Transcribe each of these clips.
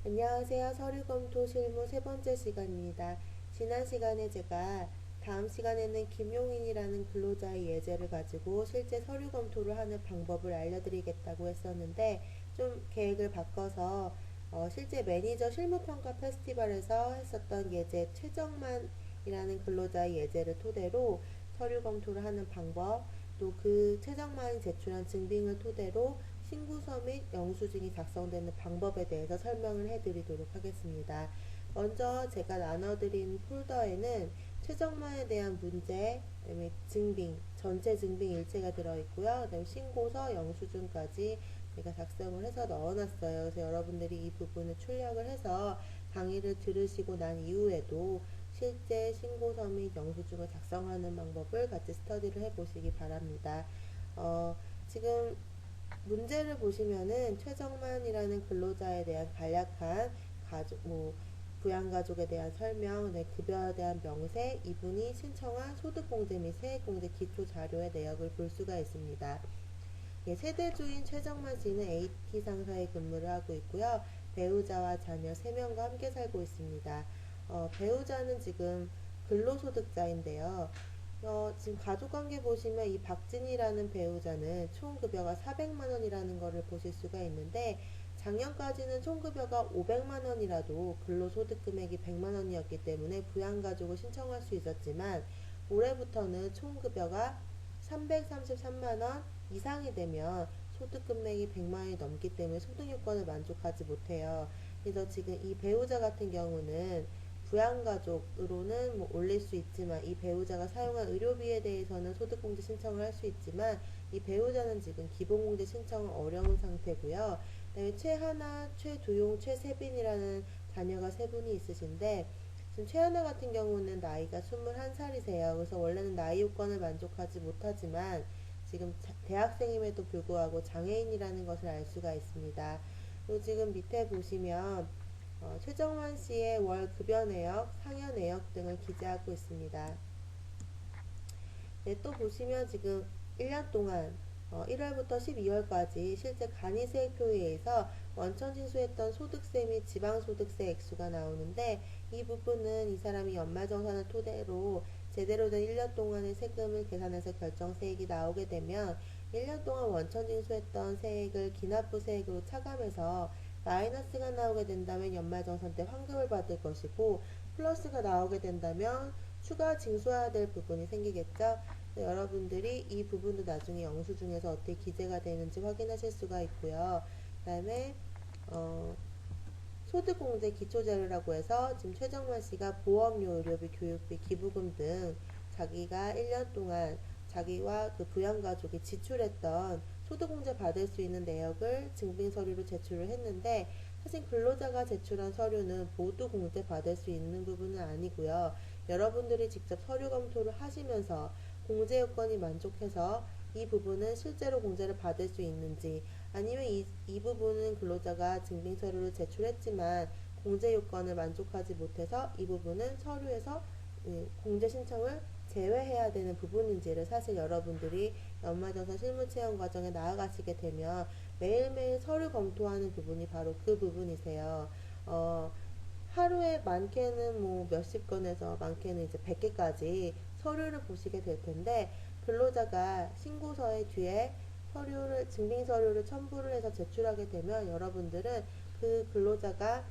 안녕하세요. 서류 검토 실무 세 번째 시간입니다. 지난 시간에 제가 다음 시간에는 김용인이라는 근로자의 예제를 가지고 실제 서류 검토를 하는 방법을 알려드리겠다고 했었는데 좀 계획을 바꿔서 실제 매니저 실무평가 페스티벌에서 했었던 예제 최정만이라는 근로자의 예제를 토대로 서류 검토를 하는 방법, 또 그 최정만이 제출한 증빙을 토대로 신고서 및 영수증이 작성되는 방법에 대해서 설명을 해드리도록 하겠습니다. 먼저 제가 나눠드린 폴더에는 최정만에 대한 문제, 그다음에 증빙, 전체 증빙 일체가 들어있고요. 그다음에 신고서, 영수증까지 제가 작성을 해서 넣어놨어요. 그래서 여러분들이 이 부분을 출력을 해서 강의를 들으시고 난 이후에도 실제 신고서 및 영수증을 작성하는 방법을 같이 스터디를 해보시기 바랍니다. 지금 문제를 보시면은 최정만이라는 근로자에 대한 간략한 가족, 부양가족에 대한 설명, 네, 급여에 대한 명세, 이분이 신청한 소득공제 및 세액공제 기초 자료의 내역을 볼 수가 있습니다. 예, 세대주인 최정만 씨는 AT 상사에 근무를 하고 있고요. 배우자와 자녀 3명과 함께 살고 있습니다. 배우자는 지금 근로소득자인데요. 지금 가족관계 보시면 이 박진이라는 배우자는 총급여가 400만 원이라는 것을 보실 수가 있는데 작년까지는 총급여가 500만 원이라도 근로소득 금액이 100만 원이었기 때문에 부양가족을 신청할 수 있었지만 올해부터는 총급여가 333만 원 이상이 되면 소득 금액이 100만 원이 넘기 때문에 소득요건을 만족하지 못해요. 그래서 지금 이 배우자 같은 경우는 부양가족으로는 올릴 수 있지만 이 배우자가 사용한 의료비에 대해서는 소득공제 신청을 할 수 있지만 이 배우자는 지금 기본공제 신청은 어려운 상태고요. 그다음에 최하나, 최두용, 최세빈이라는 자녀가 세 분이 있으신데 지금 최하나 같은 경우는 나이가 21살이세요. 그래서 원래는 나이 요건을 만족하지 못하지만 지금 대학생임에도 불구하고 장애인이라는 것을 알 수가 있습니다. 그리고 지금 밑에 보시면 최정환 씨의 월 급여 내역, 상여 내역 등을 기재하고 있습니다. 네, 또 보시면 지금 1년 동안 1월부터 12월까지 실제 간이세액표에 의해서 원천 징수했던 소득세 및 지방소득세 액수가 나오는데 이 부분은 이 사람이 연말정산을 토대로 제대로 된 1년 동안의 세금을 계산해서 결정세액이 나오게 되면 1년 동안 원천 징수했던 세액을 기납부 세액으로 차감해서 마이너스가 나오게 된다면 연말정산 때 환급을 받을 것이고 플러스가 나오게 된다면 추가 징수해야 될 부분이 생기겠죠. 여러분들이 이 부분도 나중에 영수증에서 어떻게 기재가 되는지 확인하실 수가 있고요. 그 다음에 소득공제 기초자료라고 해서 지금 최정만 씨가 보험료, 의료비, 교육비, 기부금 등 자기가 1년 동안 자기와 그 부양가족이 지출했던 소득공제 받을 수 있는 내역을 증빙서류로 제출을 했는데 사실 근로자가 제출한 서류는 모두 공제 받을 수 있는 부분은 아니고요. 여러분들이 직접 서류 검토를 하시면서 공제 요건이 만족해서 이 부분은 실제로 공제를 받을 수 있는지 아니면 이 부분은 근로자가 증빙서류를 제출했지만 공제 요건을 만족하지 못해서 이 부분은 서류에서 공제 신청을 제외해야 되는 부분인지를 사실 여러분들이 연말정산 실무체험 과정에 나아가시게 되면 매일매일 서류 검토하는 부분이 바로 그 부분이세요. 하루에 많게는 몇십 건에서 많게는 이제 100개까지 서류를 보시게 될 텐데 근로자가 신고서의 뒤에 증빙 서류를 첨부를 해서 제출하게 되면 여러분들은 그 근로자가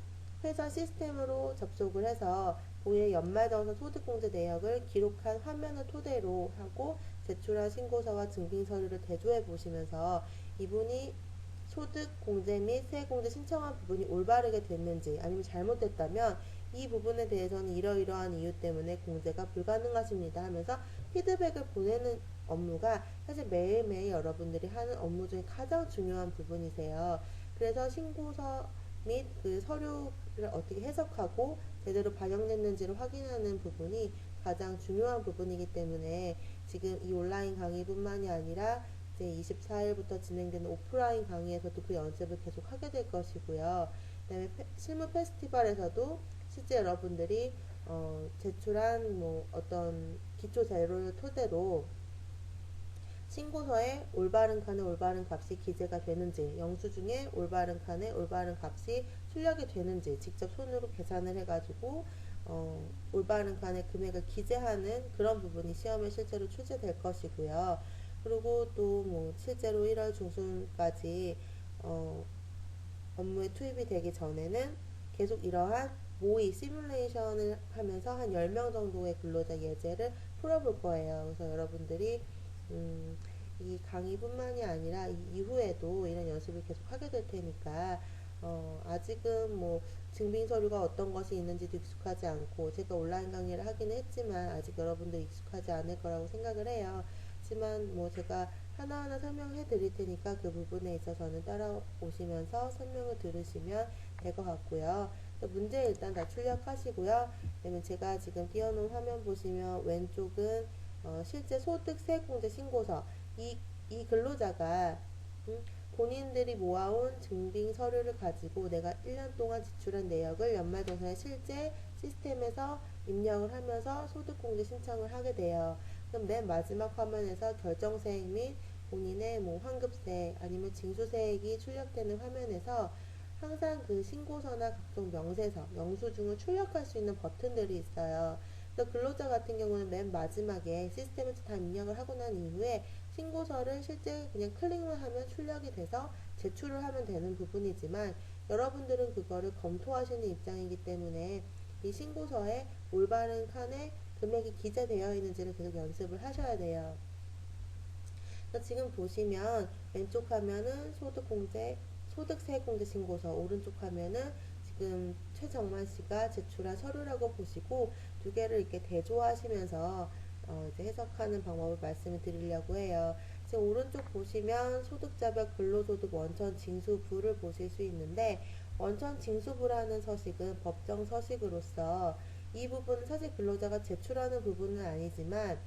회사 시스템으로 접속을 해서 본인의 연말정산 소득공제 내역을 기록한 화면을 토대로 하고 제출한 신고서와 증빙 서류를 대조해 보시면서 이분이 소득공제 및 세액공제 신청한 부분이 올바르게 됐는지 아니면 잘못됐다면 이 부분에 대해서는 이러이러한 이유 때문에 공제가 불가능하십니다 하면서 피드백을 보내는 업무가 사실 매일매일 여러분들이 하는 업무 중에 가장 중요한 부분이세요. 그래서 신고서 및 그 서류를 어떻게 해석하고 제대로 반영됐는지를 확인하는 부분이 가장 중요한 부분이기 때문에 지금 이 온라인 강의뿐만이 아니라 이제 24일부터 진행되는 오프라인 강의에서도 그 연습을 계속 하게 될 것이고요. 그다음에 실무 페스티벌에서도 실제 여러분들이 제출한 어떤 기초 자료를 토대로 신고서에 올바른 칸에 올바른 값이 기재가 되는지, 영수증에 올바른 칸에 올바른 값이 출력이 되는지 직접 손으로 계산을 해가지고 올바른 칸에 금액을 기재하는 그런 부분이 시험에 실제로 출제될 것이고요. 그리고 또 뭐 실제로 1월 중순까지 업무에 투입이 되기 전에는 계속 이러한 모의 시뮬레이션을 하면서 한 10명 정도의 근로자 예제를 풀어볼 거예요. 그래서 여러분들이 이 강의뿐만이 아니라 이 이후에도 이런 연습을 계속 하게 될 테니까 아직은 뭐 증빙 서류가 어떤 것이 있는지도 익숙하지 않고 제가 온라인 강의를 하기는 했지만 아직 여러분들 익숙하지 않을 거라고 생각을 해요. 하지만 뭐 제가 하나하나 설명해 드릴 테니까 그 부분에 있어서는 따라오시면서 설명을 들으시면 될 것 같고요. 문제 일단 다 출력하시고요. 그다음에 제가 지금 띄워놓은 화면 보시면 왼쪽은 실제 소득 세액공제 신고서 이 근로자가 본인들이 모아온 증빙 서류를 가지고 내가 1년 동안 지출한 내역을 연말정산에 실제 시스템에서 입력을 하면서 소득공제 신청을 하게 돼요. 그럼 맨 마지막 화면에서 결정세액 및 본인의 뭐 환급세 아니면 징수세액이 출력되는 화면에서 항상 그 신고서나 각종 명세서, 영수증을 출력할 수 있는 버튼들이 있어요. 그래서 근로자 같은 경우는 맨 마지막에 시스템에서 다 입력을 하고 난 이후에 신고서를 실제 그냥 클릭만 하면 출력이 돼서 제출을 하면 되는 부분이지만 여러분들은 그거를 검토하시는 입장이기 때문에 이 신고서에 올바른 칸에 금액이 기재되어 있는지를 계속 연습을 하셔야 돼요. 지금 보시면 왼쪽 화면은 소득세액공제 신고서, 오른쪽 화면은 지금 최정만 씨가 제출한 서류라고 보시고 두 개를 이렇게 대조하시면서 이제 해석하는 방법을 말씀을 드리려고 해요. 지금 오른쪽 보시면 소득자별 근로소득 원천 징수부를 보실 수 있는데 원천 징수부라는 서식은 법정 서식으로서 이 부분은 사실 근로자가 제출하는 부분은 아니지만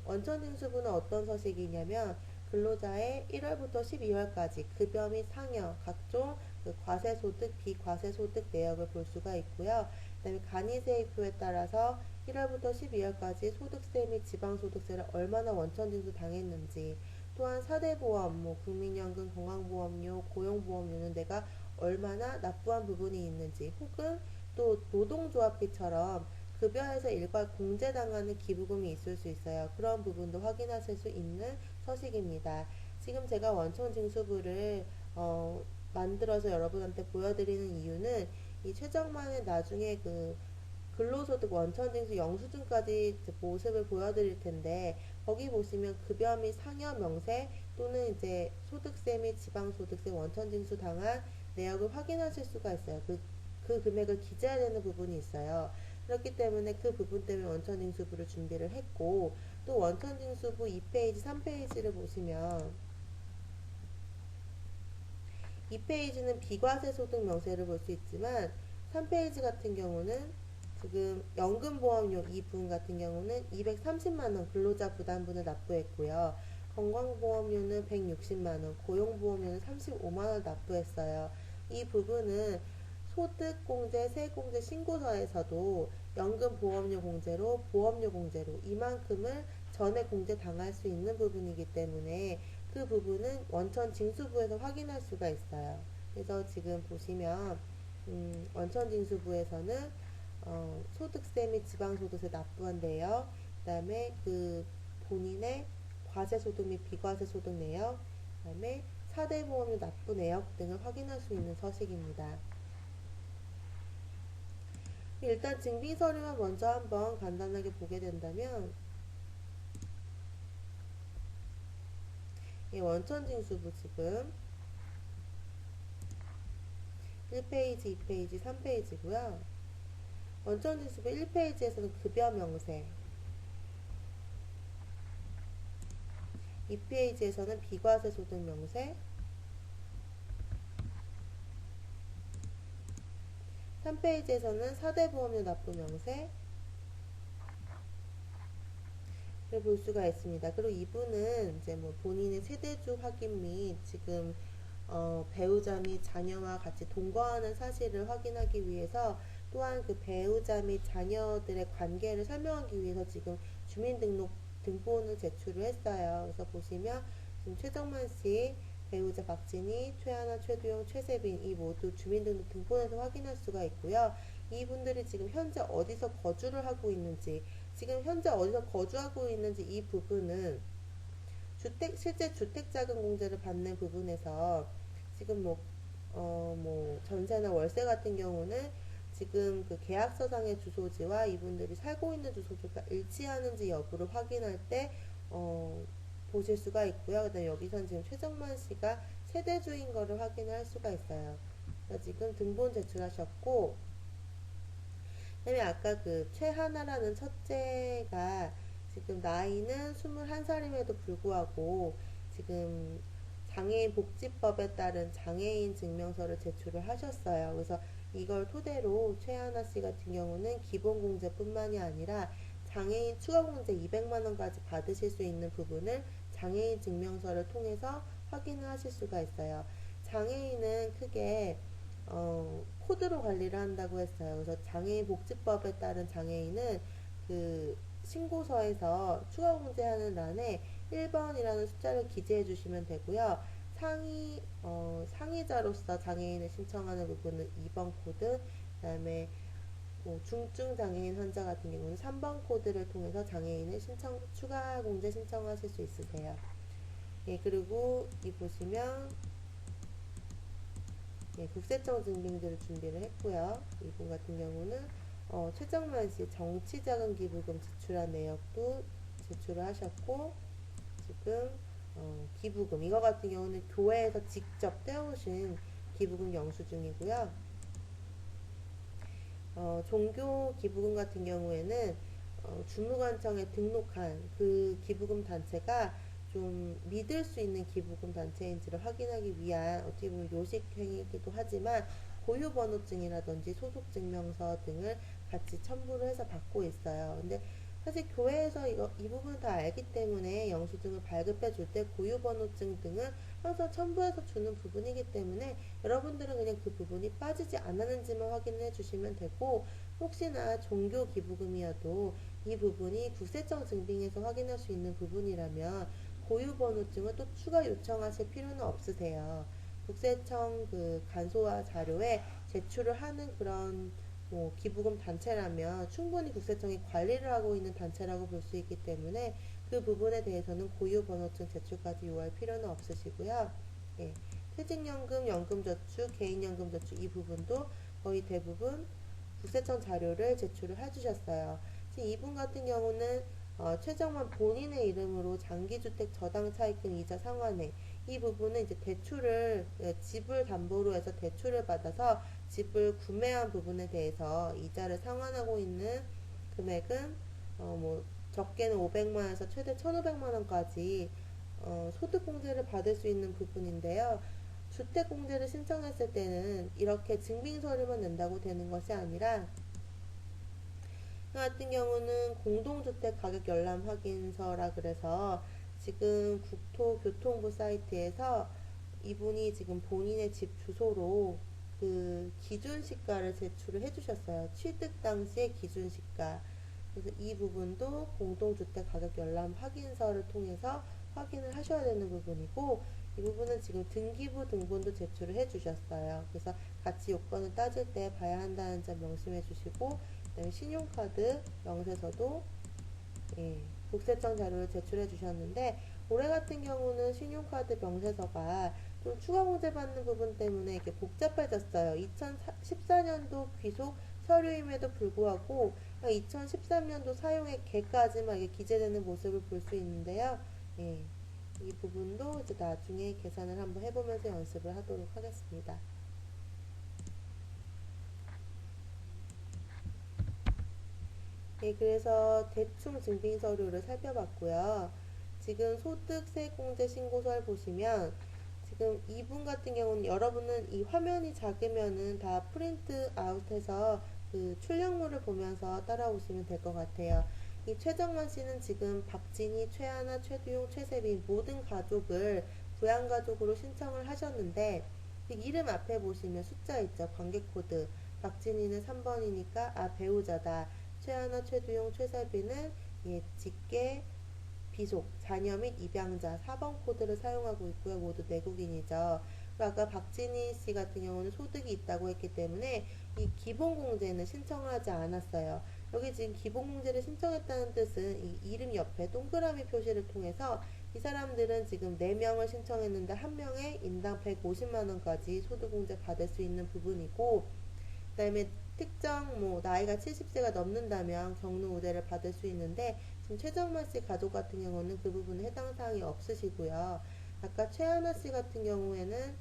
원천징수부는 어떤 서식이냐면 근로자의 1월부터 12월까지 급여 및 상여, 각종 그 과세소득, 비과세소득 내역을 볼 수가 있고요. 그 다음에 간이세입표에 따라서 1월부터 12월까지 소득세 및 지방소득세를 얼마나 원천징수 당했는지, 또한 4대 보험, 뭐 국민연금, 건강보험료, 고용보험료는 내가 얼마나 납부한 부분이 있는지, 혹은 또 노동조합비처럼 급여에서 일괄 공제당하는 기부금이 있을 수 있어요. 그런 부분도 확인하실 수 있는 서식입니다. 지금 제가 원천징수부를 만들어서 여러분한테 보여드리는 이유는 이 최정만의 나중에 그 근로소득 원천징수 영수증까지 모습을 보여드릴 텐데 거기 보시면 급여 및 상여 명세 또는 이제 소득세 및 지방소득세 원천징수 당한 내역을 확인하실 수가 있어요. 그 금액을 기재해야 되는 부분이 있어요. 그렇기 때문에 그 부분 때문에 원천징수부를 준비를 했고 또 원천징수부 2페이지, 3페이지를 보시면 2페이지는 비과세 소득 명세를 볼 수 있지만 3페이지 같은 경우는 지금 연금보험료 이 부분 같은 경우는 230만원 근로자 부담분을 납부했고요. 건강보험료는 160만원, 고용보험료는 35만원 납부했어요. 이 부분은 소득공제, 세액공제 신고서에서도 연금보험료 공제로 보험료 공제로 이만큼을 전에 공제 당할 수 있는 부분이기 때문에 그 부분은 원천 징수부에서 확인할 수가 있어요. 그래서 지금 보시면 원천 징수부에서는 소득세 및 지방소득세 납부한 내역, 그 다음에 그 본인의 과세소득 및 비과세소득 내역, 그 다음에 4대 보험료 납부 내역 등을 확인할 수 있는 서식입니다. 일단 증빙서류만 먼저 한번 간단하게 보게 된다면 원천징수부 지금 1페이지, 2페이지, 3페이지고요. 원천징수부 1페이지에서는 급여명세, 2페이지에서는 비과세소득명세, 3페이지에서는 4대 보험료 납부 명세를 볼 수가 있습니다. 그리고 이분은 이제 뭐 본인의 세대주 확인 및 지금 배우자 및 자녀와 같이 동거하는 사실을 확인하기 위해서 또한 그 배우자 및 자녀들의 관계를 설명하기 위해서 지금 주민등록 등본을 제출을 했어요. 그래서 보시면 지금 최정만 씨, 배우자 박진희, 최하나, 최두용, 최세빈 이 모두 주민등록 등본에서 확인할 수가 있고요. 이분들이 지금 현재 어디서 거주를 하고 있는지, 지금 현재 어디서 거주하고 있는지 이 부분은 실제 주택자금공제를 받는 부분에서 지금 뭐 전세나 월세 같은 경우는 지금 그 계약서상의 주소지와 이분들이 살고 있는 주소지가 일치하는지 여부를 확인할 때 보실 수가 있고요. 그다음에 여기선 지금 최정만 씨가 세대주인 거를 확인할 수가 있어요. 그래서 지금 등본 제출하셨고, 그다음에 아까 그 최하나라는 첫째가 지금 나이는 21살임에도 불구하고 지금 장애인 복지법에 따른 장애인 증명서를 제출을 하셨어요. 그래서 이걸 토대로 최하나 씨 같은 경우는 기본공제뿐만이 아니라 장애인 추가공제 200만 원까지 받으실 수 있는 부분을 장애인 증명서를 통해서 확인을 하실 수가 있어요. 장애인은 크게 코드로 관리를 한다고 했어요. 그래서 장애인 복지법에 따른 장애인은 그 신고서에서 추가 공제하는欄에 1번이라는 숫자를 기재해 주시면 되고요. 상위자로서 장애인을 신청하는 부분은 2번 코드, 그 다음에 뭐 중증 장애인 환자 같은 경우는 3번 코드를 통해서 장애인을 추가 공제 신청하실 수 있으세요. 예, 그리고 이 보시면 예, 국세청 증빙들을 준비를 했고요. 이분 같은 경우는 최정만 씨 정치자금 기부금 지출한 내역도 제출을 하셨고, 지금 기부금 이거 같은 경우는 교회에서 직접 떼오신 기부금 영수증이고요. 종교 기부금 같은 경우에는 주무관청에 등록한 그 기부금 단체가 좀 믿을 수 있는 기부금 단체인지를 확인하기 위한 어떻게 보면 요식행위이기도 하지만 고유번호증이라든지 소속증명서 등을 같이 첨부를 해서 받고 있어요. 근데 사실 교회에서 이 부분을 다 알기 때문에 영수증을 발급해 줄 때 고유번호증 등을 항상 첨부해서 주는 부분이기 때문에 여러분들은 그냥 그 부분이 빠지지 않았는지만 확인해 주시면 되고, 혹시나 종교 기부금이어도 이 부분이 국세청 증빙에서 확인할 수 있는 부분이라면 고유번호증을 또 추가 요청하실 필요는 없으세요. 국세청 그 간소화 자료에 제출을 하는 그런 뭐 기부금 단체라면 충분히 국세청이 관리를 하고 있는 단체라고 볼 수 있기 때문에 그 부분에 대해서는 고유번호증 제출까지 요할 필요는 없으시고요. 예, 퇴직연금, 연금저축, 개인연금저축 이 부분도 거의 대부분 국세청 자료를 제출을 해주셨어요. 지금 이분 같은 경우는 최정만 본인의 이름으로 장기주택 저당 차입금 이자 상환액 이 부분은 이제 대출을 집을 담보로 해서 대출을 받아서 집을 구매한 부분에 대해서 이자를 상환하고 있는 금액은 뭐 적게는 500만 원에서 최대 1,500만 원까지 소득공제를 받을 수 있는 부분인데요. 주택공제를 신청했을 때는 이렇게 증빙서류만 낸다고 되는 것이 아니라 그 같은 경우는 공동주택 가격 열람 확인서라 그래서 지금 국토교통부 사이트에서 이분이 지금 본인의 집 주소로 그 기준시가를 제출을 해주셨어요. 취득 당시의 기준시가. 그래서 이 부분도 공동주택 가격 열람 확인서를 통해서 확인을 하셔야 되는 부분이고, 이 부분은 지금 등기부 등본도 제출을 해주셨어요. 그래서 같이 요건을 따질 때 봐야 한다는 점 명심해 주시고, 그다음에 신용카드 명세서도 예, 국세청 자료를 제출해 주셨는데, 올해 같은 경우는 신용카드 명세서가 좀 추가 공제 받는 부분 때문에 이게 복잡해졌어요. 2014년도 귀속 서류임에도 불구하고 2013년도 사용액계까지만 이게 기재되는 모습을 볼 수 있는데요. 예, 이 부분도 이제 나중에 계산을 한번 해보면서 연습을 하도록 하겠습니다. 예, 그래서 대충 증빙 서류를 살펴봤고요. 지금 소득세공제 신고서를 보시면 지금 이분 같은 경우는 여러분은 이 화면이 작으면은 다 프린트 아웃해서 그 출력물을 보면서 따라오시면 될 것 같아요. 이 최정만 씨는 지금 박진희, 최하나, 최두용, 최세빈 모든 가족을 부양가족으로 신청을 하셨는데 이름 앞에 보시면 숫자 있죠. 관계코드. 박진희는 3번이니까 배우자다. 최하나, 최두용, 최세빈은 직계 비속, 자녀 및 입양자 4번 코드를 사용하고 있고요. 모두 내국인이죠. 그리고 아까 박진희 씨 같은 경우는 소득이 있다고 했기 때문에 이 기본공제는 신청을 하지 않았어요. 여기 지금 기본공제를 신청했다는 뜻은 이 이름 옆에 동그라미 표시를 통해서 이 사람들은 지금 4명을 신청했는데 1명에 인당 150만원까지 소득공제 받을 수 있는 부분이고, 그 다음에 특정 나이가 70세가 넘는다면 경로 우대를 받을 수 있는데, 지금 최정만 씨 가족 같은 경우는 그 부분에 해당 사항이 없으시고요. 아까 최하나 씨 같은 경우에는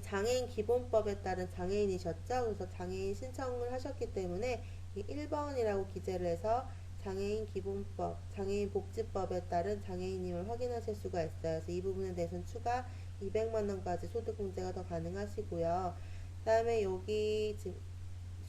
장애인 기본법에 따른 장애인이셨죠. 그래서 장애인 신청을 하셨기 때문에 이 1번이라고 기재를 해서 장애인 기본법, 장애인 복지법에 따른 장애인임을 확인하실 수가 있어요. 그래서 이 부분에 대해서는 추가 200만원까지 소득공제가 더 가능하시고요. 그 다음에 여기 지금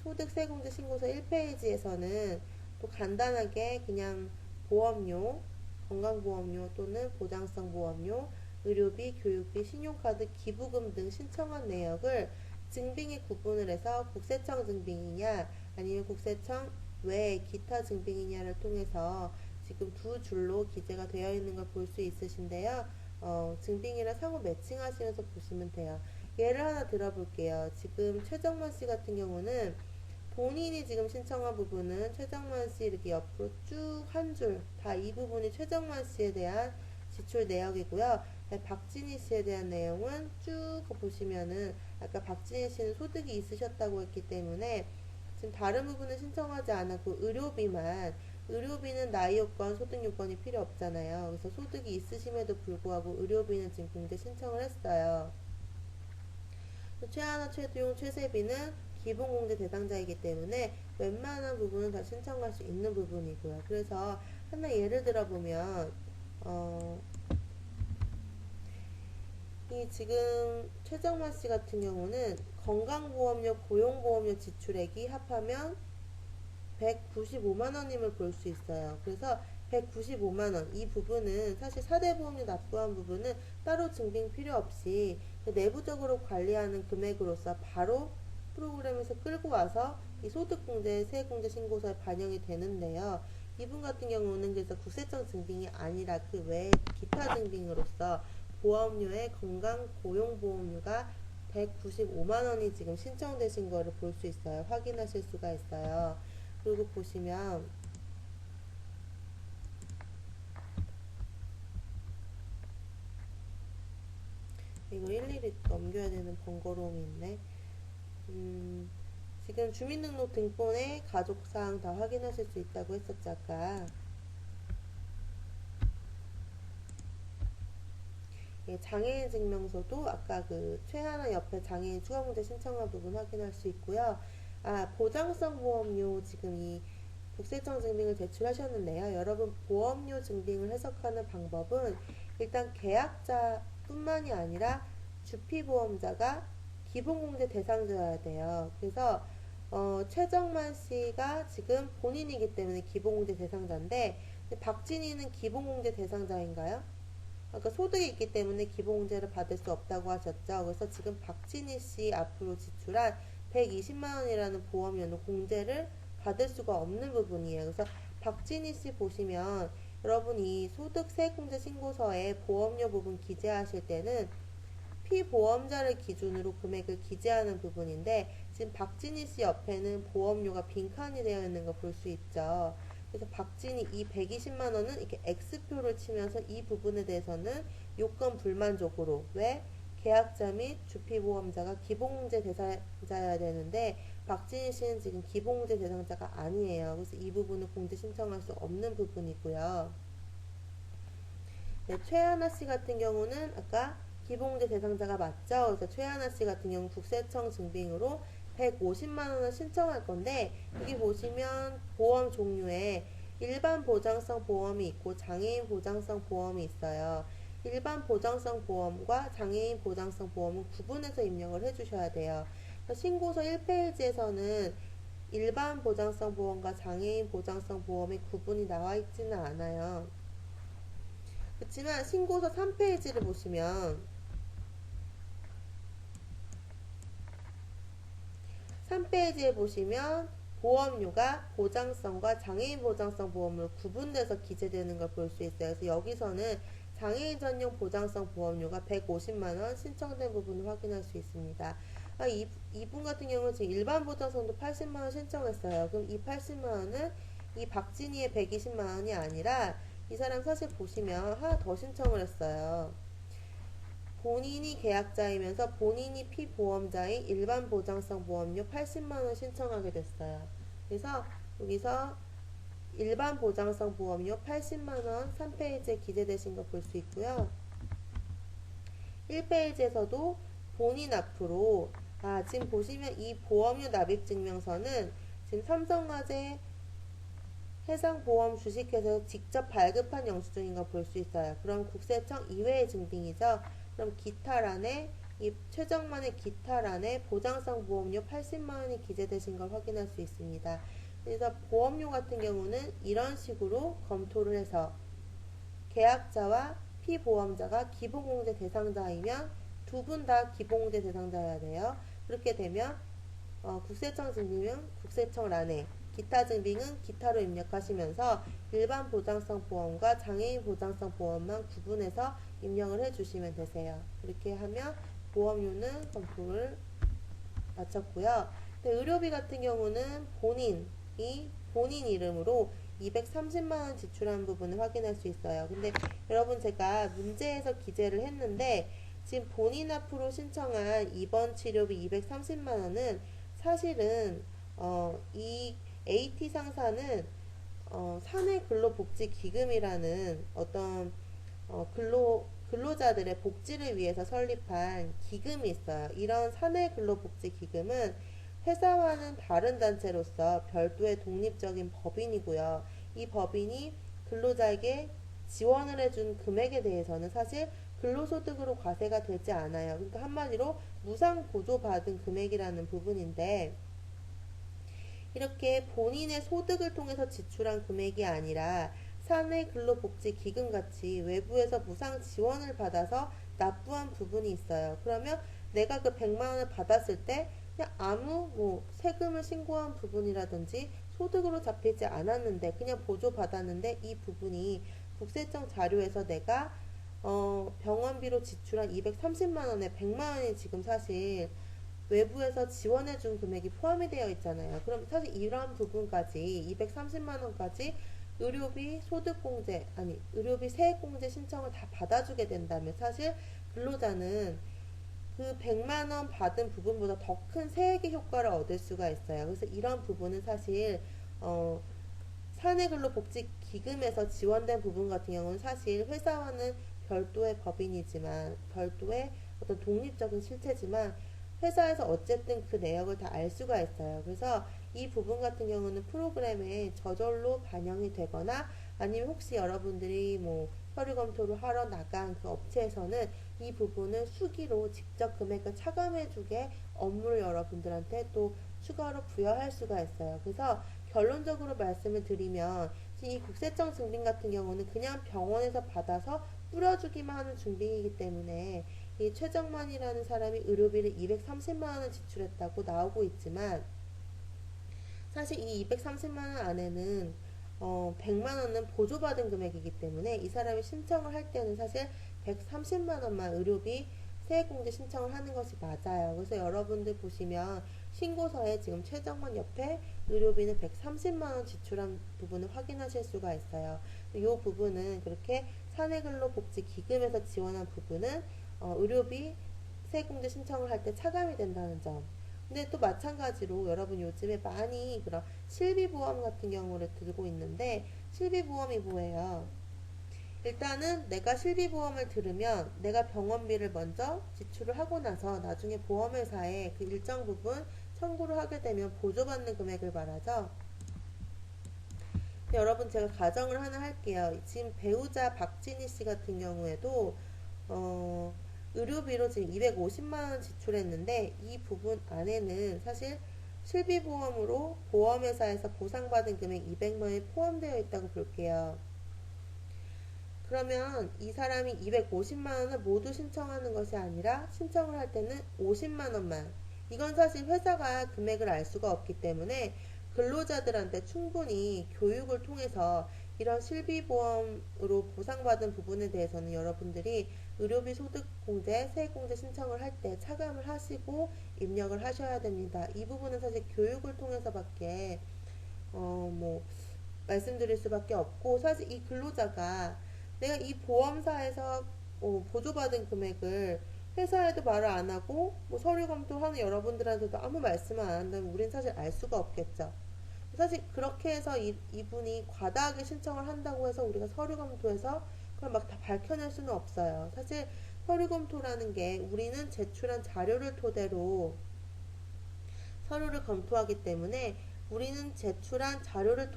소득세공제 신고서 1페이지에서는 또 간단하게 그냥 보험료, 건강보험료 또는 보장성 보험료, 의료비, 교육비, 신용카드, 기부금 등 신청한 내역을 증빙에 구분을 해서 국세청 증빙이냐 아니면 국세청 외 기타 증빙이냐를 통해서 지금 두 줄로 기재가 되어 있는 걸 볼 수 있으신데요. 증빙이랑 상호 매칭하시면서 보시면 돼요. 예를 하나 들어볼게요. 지금 최정만 씨 같은 경우는 본인이 지금 신청한 부분은 최정만 씨 이렇게 옆으로 쭉 한 줄 다 이 부분이 최정만 씨에 대한 지출 내역이고요. 박진희 씨에 대한 내용은 쭉 보시면은 아까 박진희 씨는 소득이 있으셨다고 했기 때문에 지금 다른 부분은 신청하지 않았고 의료비는 나이 요건, 소득 요건이 필요 없잖아요. 그래서 소득이 있으심에도 불구하고 의료비는 지금 공제 신청을 했어요. 최하나, 최두용, 최세비는 기본공제 대상자이기 때문에 웬만한 부분은 다 신청할 수 있는 부분이고요. 그래서 하나 예를 들어보면 이 지금 최정만 씨 같은 경우는 건강보험료, 고용보험료 지출액이 합하면 195만원임을 볼 수 있어요. 그래서 195만원 이 부분은 사실 4대 보험료 납부한 부분은 따로 증빙 필요 없이 내부적으로 관리하는 금액으로서 바로 프로그램에서 끌고 와서 이 소득공제, 세액공제 신고서에 반영이 되는데요. 이분 같은 경우는 그래서 국세청 증빙이 아니라 그 외에 기타 증빙으로서 보험료의 건강 고용보험료가 195만원이 지금 신청되신 거를 볼 수 있어요. 확인하실 수가 있어요. 그리고 보시면 이거 일일이 넘겨야 되는 번거로움이 있네. 지금 주민등록 등본에 가족사항 다 확인하실 수 있다고 했었죠 아까. 예, 장애인 증명서도 아까 그 최하나 옆에 장애인 추가공제 신청한 부분 확인할 수 있고요. 보장성 보험료 지금 이 국세청 증빙을 제출하셨는데요. 여러분 보험료 증빙을 해석하는 방법은 일단 계약자뿐만이 아니라 주피보험자가 기본공제 대상자여야 돼요. 그래서 최정만 씨가 지금 본인이기 때문에 기본공제 대상자인데 박진희는 기본공제 대상자인가요? 그러니까 소득이 있기 때문에 기본공제를 받을 수 없다고 하셨죠. 그래서 지금 박진희 씨 앞으로 지출한 120만원이라는 보험료는 공제를 받을 수가 없는 부분이에요. 그래서 박진희 씨 보시면 여러분 이 소득세액공제 신고서에 보험료 부분 기재하실 때는 피보험자를 기준으로 금액을 기재하는 부분인데 지금 박진희 씨 옆에는 보험료가 빈칸이 되어 있는 거 볼 수 있죠. 그래서 박진희 이 120만원은 이렇게 X표를 치면서 이 부분에 대해서는 요건 불만족으로 왜? 계약자 및 주피보험자가 기본공제 대상자여야 되는데 박진희 씨는 지금 기본공제 대상자가 아니에요. 그래서 이 부분은 공제 신청할 수 없는 부분이고요. 네, 최하나 씨 같은 경우는 아까 기본공제 대상자가 맞죠? 그래서 최하나 씨 같은 경우 국세청 증빙으로 150만원을 신청할 건데 여기 보시면 보험 종류에 일반 보장성 보험이 있고 장애인 보장성 보험이 있어요. 일반 보장성 보험과 장애인 보장성 보험은 구분해서 입력을 해주셔야 돼요. 신고서 1페이지에서는 일반 보장성 보험과 장애인 보장성 보험의 구분이 나와 있지는 않아요. 그렇지만 신고서 3페이지를 보시면 3페이지에 보시면 보험료가 보장성과 장애인 보장성 보험으로 구분돼서 기재되는 걸 볼 수 있어요. 그래서 여기서는 장애인 전용 보장성 보험료가 150만원 신청된 부분을 확인할 수 있습니다. 이분 같은 경우는 지금 일반 보장성도 80만원 신청했어요. 그럼 이 80만원은 이 박진희의 120만원이 아니라 이 사람 사실 보시면 하나 더 신청을 했어요. 본인이 계약자이면서 본인이 피보험자인 일반 보장성 보험료 80만원 신청하게 됐어요. 그래서 여기서 일반 보장성 보험료 80만원 3페이지에 기재되신 거 볼 수 있고요. 1페이지에서도 본인 앞으로 지금 보시면 이 보험료 납입 증명서는 지금 삼성화재 해상보험 주식회사에서 직접 발급한 영수증인 거 볼 수 있어요. 그럼 국세청 이외의 증빙이죠. 그럼 기타란에 이 최정만의 기타란에 보장성 보험료 80만원이 기재되신 걸 확인할 수 있습니다. 그래서 보험료 같은 경우는 이런 식으로 검토를 해서 계약자와 피보험자가 기본공제 대상자이면 두 분 다 기본공제 대상자여야 돼요. 그렇게 되면 국세청 증빙은 국세청란에 기타 증빙은 기타로 입력하시면서 일반 보장성 보험과 장애인 보장성 보험만 구분해서 입력을 해주시면 되세요. 그렇게 하면 보험료는 검토를 마쳤고요. 의료비 같은 경우는 본인 이름으로 230만원 지출한 부분을 확인할 수 있어요. 근데 여러분 제가 문제에서 기재를 했는데 지금 본인 앞으로 신청한 입원 치료비 230만원은 사실은 이 AT 상사는 사내근로복지기금이라는 어떤 근로자들의 복지를 위해서 설립한 기금이 있어요. 이런 사내근로복지기금은 회사와는 다른 단체로서 별도의 독립적인 법인이고요. 이 법인이 근로자에게 지원을 해준 금액에 대해서는 사실 근로소득으로 과세가 되지 않아요. 그러니까 한마디로 무상 보조받은 금액이라는 부분인데 이렇게 본인의 소득을 통해서 지출한 금액이 아니라 사내근로복지기금 같이 외부에서 무상 지원을 받아서 납부한 부분이 있어요. 그러면 내가 그 100만원을 받았을 때 그냥 아무 세금을 신고한 부분이라든지 소득으로 잡히지 않았는데 그냥 보조받았는데 이 부분이 국세청 자료에서 내가 병원비로 지출한 230만원에 100만원이 지금 사실 외부에서 지원해준 금액이 포함이 되어 있잖아요. 그럼 사실 이런 부분까지 230만원까지 의료비 소득공제 의료비 세액공제 신청을 다 받아주게 된다면 사실 근로자는 그 100만원 받은 부분보다 더 큰 세액의 효과를 얻을 수가 있어요. 그래서 이런 부분은 사실 사내근로복지기금에서 지원된 부분 같은 경우는 사실 회사와는 별도의 법인이지만 별도의 어떤 독립적인 실체지만 회사에서 어쨌든 그 내역을 다 알 수가 있어요. 그래서 이 부분 같은 경우는 프로그램에 저절로 반영이 되거나 아니면 혹시 여러분들이 서류 검토를 하러 나간 그 업체에서는 이 부분을 수기로 직접 금액을 차감해주게 업무를 여러분들한테 또 추가로 부여할 수가 있어요. 그래서 결론적으로 말씀을 드리면 이 국세청 증빙 같은 경우는 그냥 병원에서 받아서 뿌려주기만 하는 증빙이기 때문에 이 최정만이라는 사람이 의료비를 230만원을 지출했다고 나오고 있지만 사실 이 230만원 안에는 100만원은 보조받은 금액이기 때문에 이 사람이 신청을 할 때는 사실 130만원만 의료비 세액공제 신청을 하는 것이 맞아요. 그래서 여러분들 보시면 신고서에 지금 최정만 옆에 의료비는 130만원 지출한 부분을 확인하실 수가 있어요. 이 부분은 그렇게 사내근로복지기금에서 지원한 부분은 의료비 세액공제 신청을 할 때 차감이 된다는 점. 근데 또 마찬가지로 여러분 요즘에 많이 그런 실비보험 같은 경우를 들고 있는데 실비보험이 뭐예요? 일단은 내가 실비보험을 들으면 내가 병원비를 먼저 지출을 하고 나서 나중에 보험회사에 그 일정 부분 청구를 하게 되면 보조받는 금액을 말하죠. 여러분 제가 가정을 하나 할게요. 지금 배우자 박진희 씨 같은 경우에도 의료비로 지금 250만원 지출했는데 이 부분 안에는 사실 실비보험으로 보험회사에서 보상받은 금액 200만원이 포함되어 있다고 볼게요. 그러면 이 사람이 250만원을 모두 신청하는 것이 아니라 신청을 할 때는 50만원만 이건 사실 회사가 금액을 알 수가 없기 때문에 근로자들한테 충분히 교육을 통해서 이런 실비보험으로 보상받은 부분에 대해서는 여러분들이 의료비 소득공제, 세액공제 신청을 할 때 차감을 하시고 입력을 하셔야 됩니다. 이 부분은 사실 교육을 통해서밖에 뭐 말씀드릴 수밖에 없고, 사실 이 근로자가 내가 이 보험사에서 보조받은 금액을 회사에도 말을 안 하고 뭐 서류 검토하는 여러분들한테도 아무 말씀을 안 한다면 우린 사실 알 수가 없겠죠. 사실 그렇게 해서 이분이 과다하게 신청을 한다고 해서 우리가 서류 검토해서 그걸 막 다 밝혀낼 수는 없어요. 사실 서류 검토라는 게 우리는 제출한 자료를 토대로 서류를 검토하기 때문에 우리는 제출한 자료를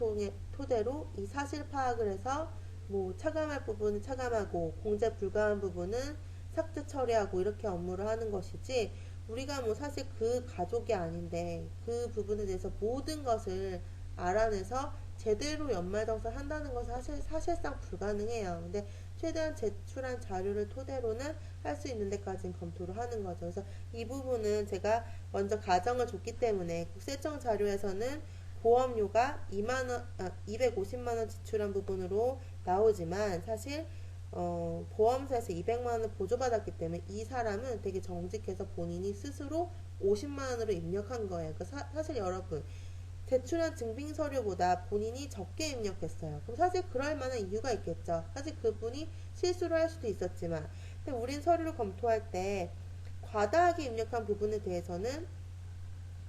토대로 이 사실 파악을 해서 뭐 차감할 부분은 차감하고 공제 불가한 부분은 삭제 처리하고 이렇게 업무를 하는 것이지, 우리가 뭐 사실 그 가족이 아닌데 그 부분에 대해서 모든 것을 알아내서 제대로 연말정산 한다는 것은 사실상 불가능해요. 근데 최대한 제출한 자료를 토대로는 할 수 있는 데까지는 검토를 하는 거죠. 그래서 이 부분은 제가 먼저 가정을 줬기 때문에 국세청 자료에서는 보험료가 250만 원 지출한 부분으로 나오지만, 사실 보험사에서 200만 원을 보조받았기 때문에 이 사람은 되게 정직해서 본인이 스스로 50만 원으로 입력한 거예요. 그러니까 사실 여러분, 제출한 증빙 서류보다 본인이 적게 입력했어요. 그럼 사실 그럴 만한 이유가 있겠죠. 사실 그분이 실수를 할 수도 있었지만, 근데 우린 서류를 검토할 때 과다하게 입력한 부분에 대해서는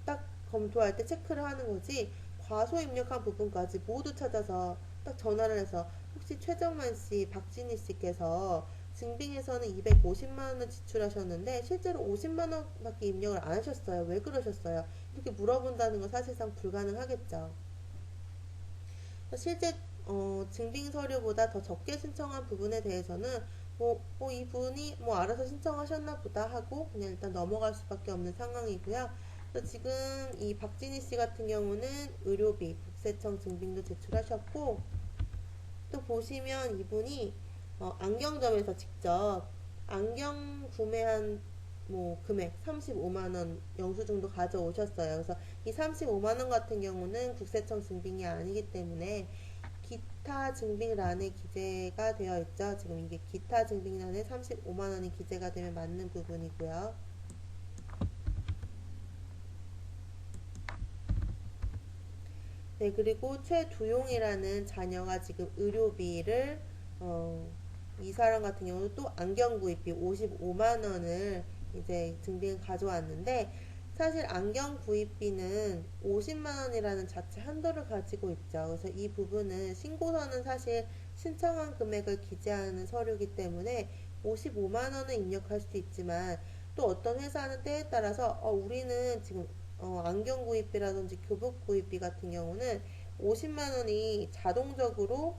딱 검토할 때 체크를 하는 거지, 과소 입력한 부분까지 모두 찾아서 딱 전화를 해서 혹시 최정만 씨, 박진희 씨께서 증빙에서는 250만 원을 지출하셨는데 실제로 50만 원밖에 입력을 안 하셨어요. 왜 그러셨어요? 이렇게 물어본다는 건 사실상 불가능하겠죠. 실제 증빙 서류보다 더 적게 신청한 부분에 대해서는 이분이 뭐 알아서 신청하셨나 보다 하고 그냥 일단 넘어갈 수밖에 없는 상황이고요. 그래서 지금 이 박진희 씨 같은 경우는 의료비, 국세청 증빙도 제출하셨고, 또 보시면 이분이 안경점에서 직접 안경 구매한 뭐 금액 35만 원 영수증도 가져오셨어요. 그래서 이 35만 원 같은 경우는 국세청 증빙이 아니기 때문에 기타 증빙란에 기재가 되어 있죠. 지금 이게 기타 증빙란에 35만 원이 기재가 되면 맞는 부분이고요. 네, 그리고 최두용이라는 자녀가 지금 의료비를 이 사람 같은 경우는 또 안경 구입비 55만 원을 이제 증빙을 가져왔는데, 사실 안경 구입비는 50만 원이라는 자체 한도를 가지고 있죠. 그래서 이 부분은 신고서는 사실 신청한 금액을 기재하는 서류이기 때문에 55만 원을 입력할 수도 있지만, 또 어떤 회사는 때에 따라서 우리는 지금 안경 구입비라든지 교복 구입비 같은 경우는 50만 원이 자동적으로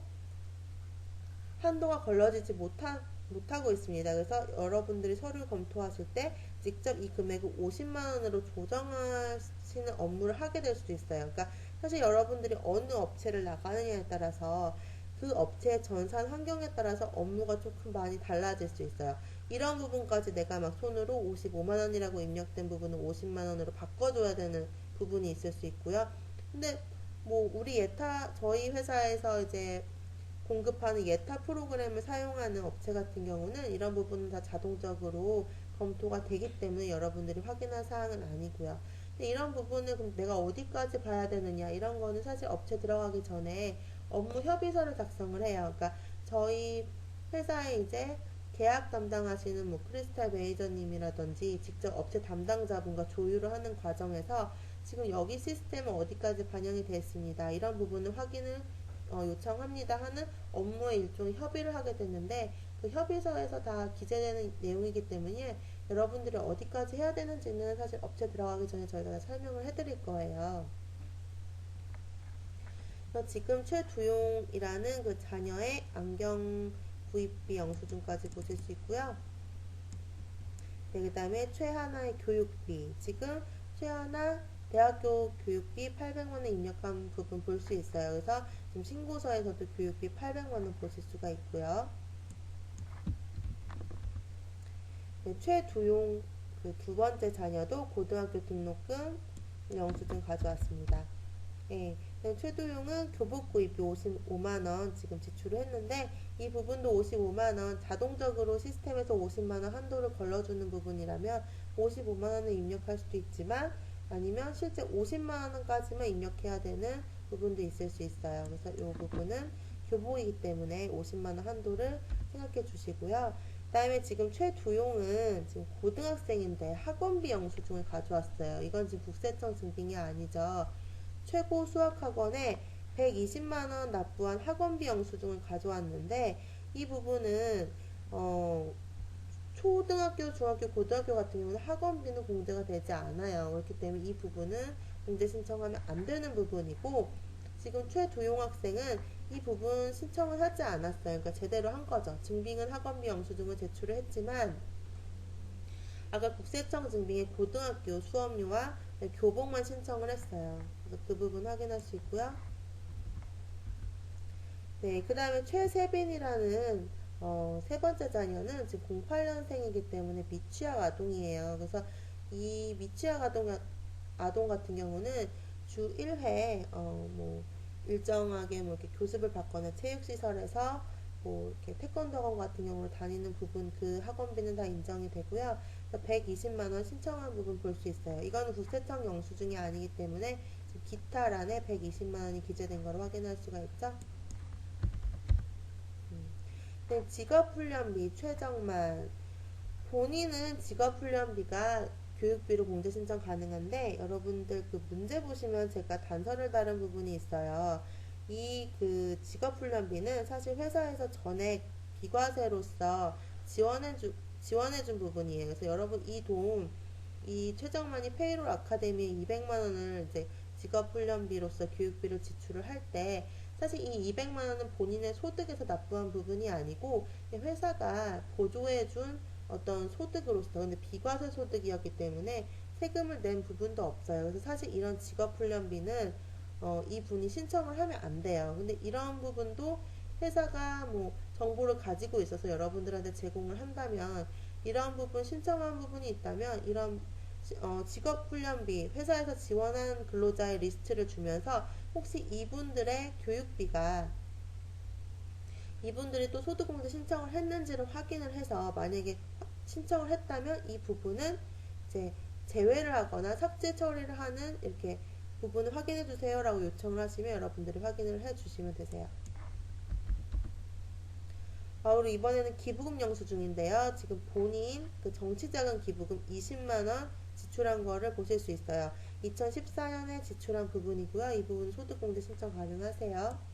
한도가 걸러지지 못하고 있습니다. 그래서 여러분들이 서류 검토하실 때 직접 이 금액을 50만 원으로 조정하시는 업무를 하게 될 수도 있어요. 그러니까 사실 여러분들이 어느 업체를 나가느냐에 따라서 그 업체의 전산 환경에 따라서 업무가 조금 많이 달라질 수 있어요. 이런 부분까지 내가 막 손으로 55만 원이라고 입력된 부분을 50만 원으로 바꿔줘야 되는 부분이 있을 수 있고요. 근데 뭐 저희 회사에서 이제 공급하는 예타 프로그램을 사용하는 업체 같은 경우는 이런 부분은 다 자동적으로 검토가 되기 때문에 여러분들이 확인할 사항은 아니고요. 근데 이런 부분을 그럼 내가 어디까지 봐야 되느냐, 이런 거는 사실 업체 들어가기 전에 업무 협의서를 작성을 해요. 그러니까 저희 회사에 이제 계약 담당하시는 뭐 크리스탈 매니저님이라든지 직접 업체 담당자분과 조율을 하는 과정에서 지금 여기 시스템은 어디까지 반영이 됐습니다, 이런 부분을 확인을 요청합니다 하는 업무의 일종의 협의를 하게 됐는데, 그 협의서에서 다 기재되는 내용이기 때문에 여러분들이 어디까지 해야 되는지는 사실 업체 들어가기 전에 저희가 다 설명을 해드릴 거예요. 그래서 지금 최두용이라는 그 자녀의 안경 구입비 영수증까지 보실 수 있고요. 네, 그 다음에 최하나의 교육비, 지금 최하나 대학교 교육비 800만원 입력한 부분 볼 수 있어요. 그래서 지금 신고서에서도 교육비 800만원 보실 수가 있고요. 네, 최두용 그 두 번째 자녀도 고등학교 등록금 영수증 가져왔습니다. 예, 최도용은 교복 구입비 55만원 지금 지출을 했는데 이 부분도 55만원 자동적으로 시스템에서 50만원 한도를 걸러주는 부분이라면 55만원을 입력할 수도 있지만 아니면 실제 50만원까지만 입력해야 되는 부분도 있을 수 있어요. 그래서 이 부분은 교복이기 때문에 50만원 한도를 생각해 주시고요. 그 다음에 지금 최두용은 지금 고등학생인데 학원비 영수증을 가져왔어요. 이건 지금 국세청 증빙이 아니죠. 최고 수학학원에 120만원 납부한 학원비 영수증을 가져왔는데 이 부분은 초등학교, 중학교, 고등학교 같은 경우는 학원비는 공제가 되지 않아요. 그렇기 때문에 이 부분은 공제 신청하면 안 되는 부분이고 지금 최도용 학생은 이 부분 신청을 하지 않았어요. 그러니까 제대로 한 거죠. 증빙은 학원비 영수증을 제출을 했지만 아까 국세청 증빙의 고등학교 수업료와 교복만 신청을 했어요. 그래서 그 부분 확인할 수 있고요. 네, 그 다음에 최세빈이라는 세 번째 자녀는 지금 08년생이기 때문에 미취학 아동이에요. 그래서 이 미취학 아동 같은 경우는 주 1회 뭐 일정하게 뭐 이렇게 교습을 받거나 체육시설에서 뭐 이렇게 태권도 학원 같은 경우로 다니는 부분 그 학원비는 다 인정이 되고요. 120만 원 신청한 부분 볼 수 있어요. 이거는 국세청 영수증이 아니기 때문에 지금 기타란에 120만 원이 기재된 거로 확인할 수가 있죠. 네, 직업훈련비 최정만 본인은 직업훈련비가 교육비로 공제 신청 가능한데 여러분들 그 문제 보시면 제가 단서를 다른 부분이 있어요. 이 그 직업훈련비는 사실 회사에서 전액 비과세로서 지원해준 부분이에요. 그래서 여러분 이 최정만이 페이롤 아카데미에 200만 원을 이제 직업훈련비로서 교육비를 지출을 할 때 사실 이 200만 원은 본인의 소득에서 납부한 부분이 아니고 회사가 보조해준 어떤 소득으로서 근데 비과세 소득이었기 때문에 세금을 낸 부분도 없어요. 그래서 사실 이런 직업훈련비는 이 분이 신청을 하면 안 돼요. 근데 이런 부분도 회사가 뭐 정보를 가지고 있어서 여러분들한테 제공을 한다면 이런 부분 신청한 부분이 있다면 이런 직업훈련비 회사에서 지원한 근로자의 리스트를 주면서 혹시 이분들의 교육비가 이분들이 또 소득공제 신청을 했는지를 확인을 해서 만약에 신청을 했다면 이 부분은 이제 제외를 하거나 삭제 처리를 하는 이렇게 부분을 확인해 주세요라고 요청을 하시면 여러분들이 확인을 해 주시면 되세요. 그리고 이번에는 기부금 영수증인데요. 지금 본인 그 정치자금 기부금 20만원 지출한 거를 보실 수 있어요. 2014년에 지출한 부분이고요. 이 부분 소득공제 신청 가능하세요.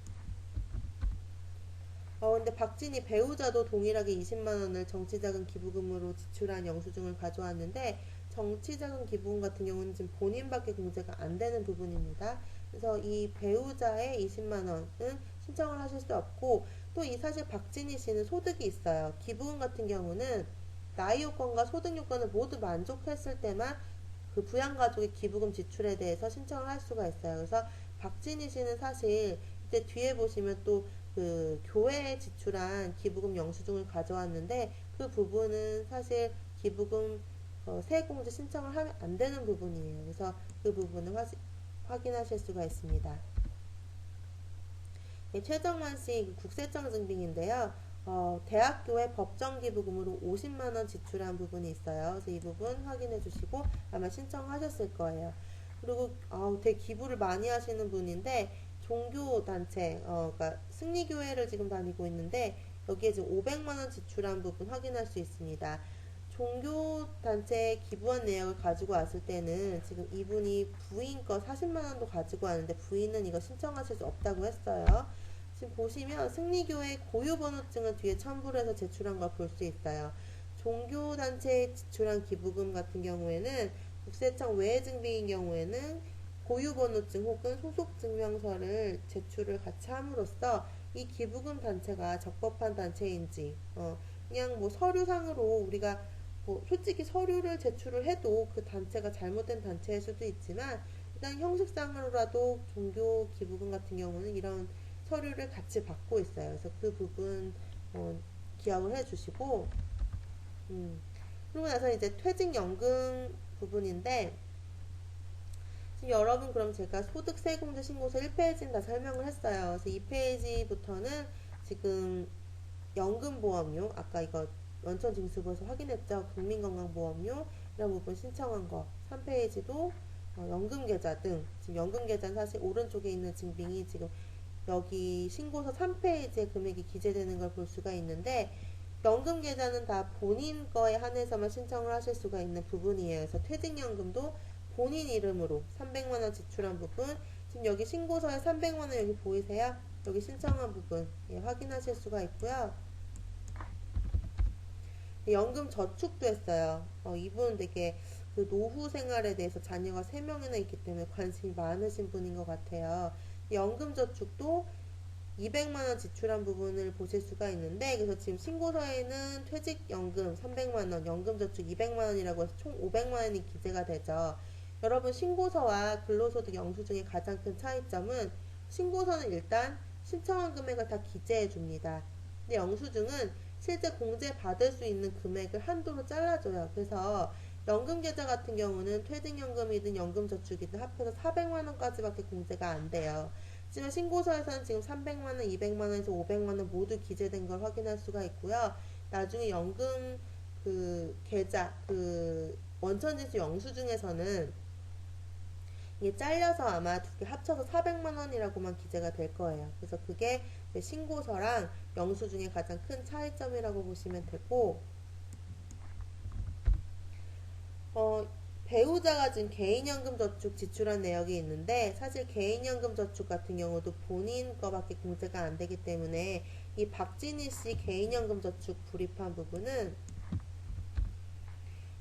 근데 박진희 배우자도 동일하게 20만원을 정치자금 기부금으로 지출한 영수증을 가져왔는데 정치자금 기부금 같은 경우는 지금 본인밖에 공제가 안 되는 부분입니다. 그래서 이 배우자의 20만원은 신청을 하실 수 없고 또 이 사실 박진희 씨는 소득이 있어요. 기부금 같은 경우는 나이 요건과 소득 요건을 모두 만족했을 때만 그 부양가족의 기부금 지출에 대해서 신청을 할 수가 있어요. 그래서 박진희 씨는 사실 이제 뒤에 보시면 또 그 교회에 지출한 기부금 영수증을 가져왔는데 그 부분은 사실 기부금 세액공제 신청을 하면 안 되는 부분이에요. 그래서 그 부분을 확인하실 수가 있습니다. 네, 최정만 씨 국세청 증빙인데요. 대학교에 법정 기부금으로 50만원 지출한 부분이 있어요. 그래서 이 부분 확인해 주시고 아마 신청하셨을 거예요. 그리고 되게 기부를 많이 하시는 분인데 종교단체, 그러니까 승리교회를 지금 다니고 있는데 여기에 지금 500만원 지출한 부분 확인할 수 있습니다. 종교단체에 기부한 내역을 가지고 왔을 때는 지금 이분이 부인 거 40만원도 가지고 왔는데 부인은 이거 신청하실 수 없다고 했어요. 지금 보시면 승리교회 고유번호증을 뒤에 첨부를 해서 제출한 걸 볼 수 있어요. 종교단체에 지출한 기부금 같은 경우에는 국세청 외증빙인 경우에는 고유번호증 혹은 소속증명서를 제출을 같이 함으로써 이 기부금 단체가 적법한 단체인지 그냥 뭐 서류상으로 우리가 뭐 솔직히 서류를 제출을 해도 그 단체가 잘못된 단체일 수도 있지만 일단 형식상으로라도 종교 기부금 같은 경우는 이런 서류를 같이 받고 있어요. 그래서 그 부분 기억을 해주시고 그러고 나서 이제 퇴직연금 부분인데 여러분 그럼 제가 소득세공제 신고서 1페이지는 다 설명을 했어요. 그래서 2페이지부터는 지금 연금보험료, 아까 이거 원천징수부에서 확인했죠. 국민건강보험료 이런 부분 신청한 거. 3페이지도 연금계좌 등, 지금 연금계좌는 사실 오른쪽에 있는 증빙이 지금 여기 신고서 3페이지에 금액이 기재되는 걸 볼 수가 있는데, 연금계좌는 다 본인 거에 한해서만 신청을 하실 수가 있는 부분이에요. 그래서 퇴직연금도 본인 이름으로 300만원 지출한 부분, 지금 여기 신고서에 300만원 여기 보이세요? 여기 신청한 부분 확인하실 수가 있고요. 연금 저축도 했어요. 이분 되게 그 노후 생활에 대해서 자녀가 3명이나 있기 때문에 관심이 많으신 분인 것 같아요. 연금 저축도 200만원 지출한 부분을 보실 수가 있는데, 그래서 지금 신고서에는 퇴직연금 300만원, 연금저축 200만원이라고 해서 총 500만원이 기재가 되죠. 여러분 신고서와 근로소득 영수증의 가장 큰 차이점은, 신고서는 일단 신청한 금액을 다 기재해 줍니다. 근데 영수증은 실제 공제 받을 수 있는 금액을 한도로 잘라줘요. 그래서 연금계좌 같은 경우는 퇴직연금이든 연금저축이든 합해서 400만원까지밖에 공제가 안 돼요. 하지만 신고서에서는 지금 300만원, 200만원에서 500만원 모두 기재된 걸 확인할 수가 있고요. 나중에 연금 그 계좌, 그 원천징수 영수증에서는 이게 잘려서 아마 두 개 합쳐서 400만원이라고만 기재가 될 거예요. 그래서 그게 신고서랑 영수증의 가장 큰 차이점이라고 보시면 되고, 배우자가 지금 개인연금저축 지출한 내역이 있는데, 사실 개인연금저축 같은 경우도 본인 거밖에 공제가 안 되기 때문에 이 박진희 씨 개인연금저축 불입한 부분은,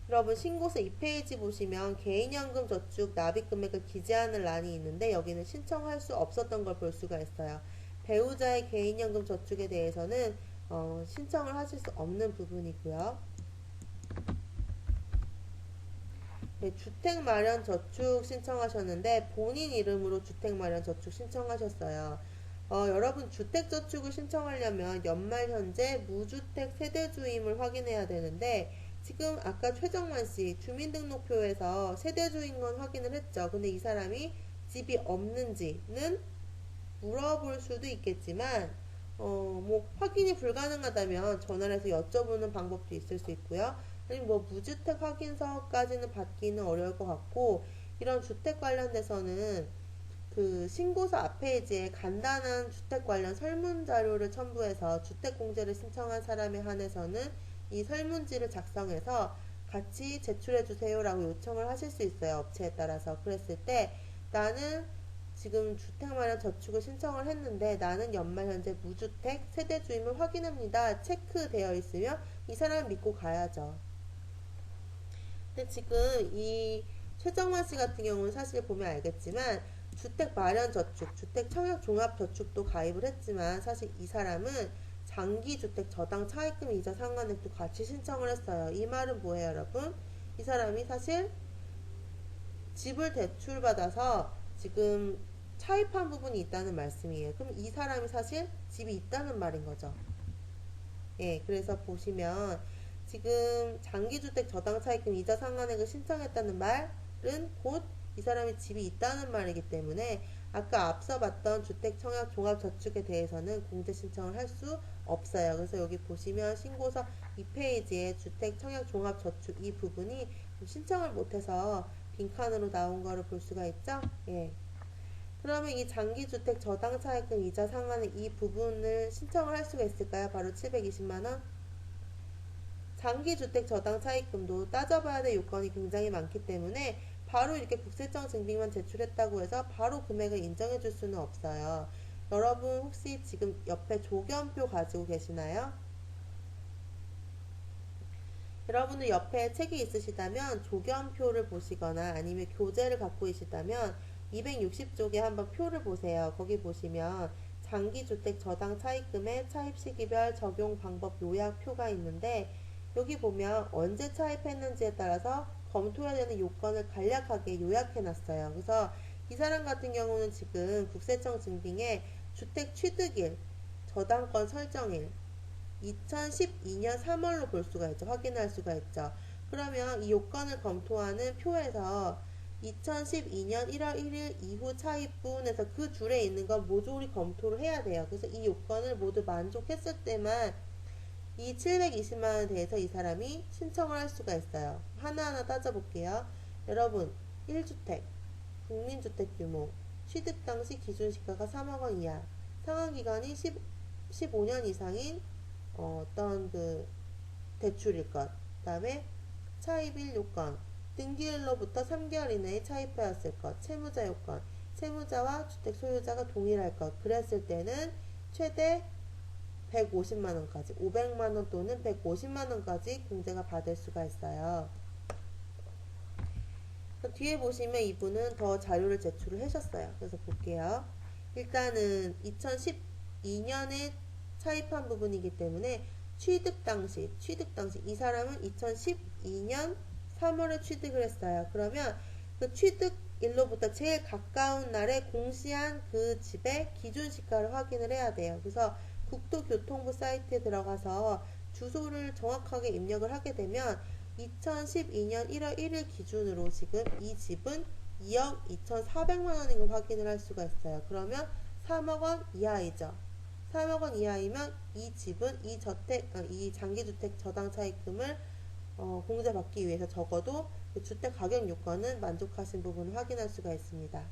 여러분 신고서 2페이지 보시면 개인연금저축 납입금액을 기재하는 란이 있는데, 여기는 신청할 수 없었던 걸 볼 수가 있어요. 배우자의 개인연금저축에 대해서는 신청을 하실 수 없는 부분이고요. 네, 주택마련저축 신청하셨는데 본인 이름으로 주택마련저축 신청하셨어요. 여러분 주택저축을 신청하려면 연말 현재 무주택 세대주임을 확인해야 되는데, 지금 아까 최정만씨 주민등록표에서 세대주인 건 확인을 했죠. 근데 이 사람이 집이 없는지는 물어볼 수도 있겠지만, 뭐 확인이 불가능하다면 전화를 해서 여쭤보는 방법도 있을 수 있고요. 아니면 뭐 무주택 확인서까지는 받기는 어려울 것 같고, 이런 주택 관련돼서는 그 신고서 앞페이지에 간단한 주택 관련 설문 자료를 첨부해서 주택 공제를 신청한 사람에 한해서는 이 설문지를 작성해서 같이 제출해 주세요라고 요청을 하실 수 있어요. 업체에 따라서. 그랬을 때 나는 지금 주택 마련 저축을 신청을 했는데 나는 연말 현재 무주택 세대주임을 확인합니다. 체크되어 있으면 이 사람을 믿고 가야죠. 근데 지금 이 최정만 씨 같은 경우는 사실 보면 알겠지만 주택 마련 저축, 주택 청약 종합 저축도 가입을 했지만, 사실 이 사람은 장기주택 저당 차입금 이자 상환액도 같이 신청을 했어요. 이 말은 뭐예요, 여러분? 이 사람이 사실 집을 대출받아서 지금 차입한 부분이 있다는 말씀이에요. 그럼 이 사람이 사실 집이 있다는 말인 거죠. 예, 그래서 보시면 지금 장기주택 저당 차입금 이자 상환액을 신청했다는 말은 곧 이 사람이 집이 있다는 말이기 때문에 아까 앞서 봤던 주택 청약 종합 저축에 대해서는 공제 신청을 할 수 없어요. 그래서 여기 보시면 신고서 2페이지에 주택 청약 종합 저축 이 부분이 신청을 못해서 빈칸으로 나온 거를 볼 수가 있죠. 예. 그러면 이 장기주택 저당 차입금 이자 상환액 이 부분을 신청을 할 수가 있을까요? 바로 720만원? 장기주택 저당 차입금도 따져봐야 될 요건이 굉장히 많기 때문에 바로 이렇게 국세청 증빙만 제출했다고 해서 바로 금액을 인정해 줄 수는 없어요. 여러분 혹시 지금 옆에 조견표 가지고 계시나요? 여러분들 옆에 책이 있으시다면 조견표를 보시거나 아니면 교재를 갖고 계시다면 260쪽에 한번 표를 보세요. 거기 보시면 장기주택 저당 차입금의 차입시기별 적용 방법 요약표가 있는데, 여기 보면 언제 차입했는지에 따라서 검토해야 되는 요건을 간략하게 요약해놨어요. 그래서 이 사람 같은 경우는 지금 국세청 증빙에 주택 취득일, 저당권 설정일 2012년 3월로 볼 수가 있죠. 확인할 수가 있죠. 그러면 이 요건을 검토하는 표에서 2012년 1월 1일 이후 차입분에서 그 줄에 있는 건 모조리 검토를 해야 돼요. 그래서 이 요건을 모두 만족했을 때만 이 720만원에 대해서 이 사람이 신청을 할 수가 있어요. 하나하나 따져볼게요. 여러분, 1주택, 국민주택 규모, 취득 당시 기준시가가 3억원 이하, 상환기간이 15년 이상인 어떤 그 대출일 것, 그 다음에 차입일 요건, 등기일로부터 3개월 이내에 차입하였을 것, 채무자 요건, 채무자와 주택 소유자가 동일할 것, 그랬을 때는 최대 150만원까지, 500만원 또는 150만원까지 공제가 받을 수가 있어요. 뒤에 보시면 이분은 더 자료를 제출을 하셨어요. 그래서 볼게요. 일단은 2012년에 차입한 부분이기 때문에 취득 당시 이 사람은 2012년 3월에 취득을 했어요. 그러면 그 취득일로부터 제일 가까운 날에 공시한 그 집의 기준시가를 확인을 해야 돼요. 그래서 국토교통부 사이트에 들어가서 주소를 정확하게 입력을 하게 되면 2012년 1월 1일 기준으로 지금 이 집은 2억 2,400만원인 걸 확인을 할 수가 있어요. 그러면 3억원 이하이죠. 3억원 이하이면 이 집은 이 장기주택 저당 차입금을 공제받기 위해서 적어도 그 주택 가격 요건은 만족하신 부분을 확인할 수가 있습니다.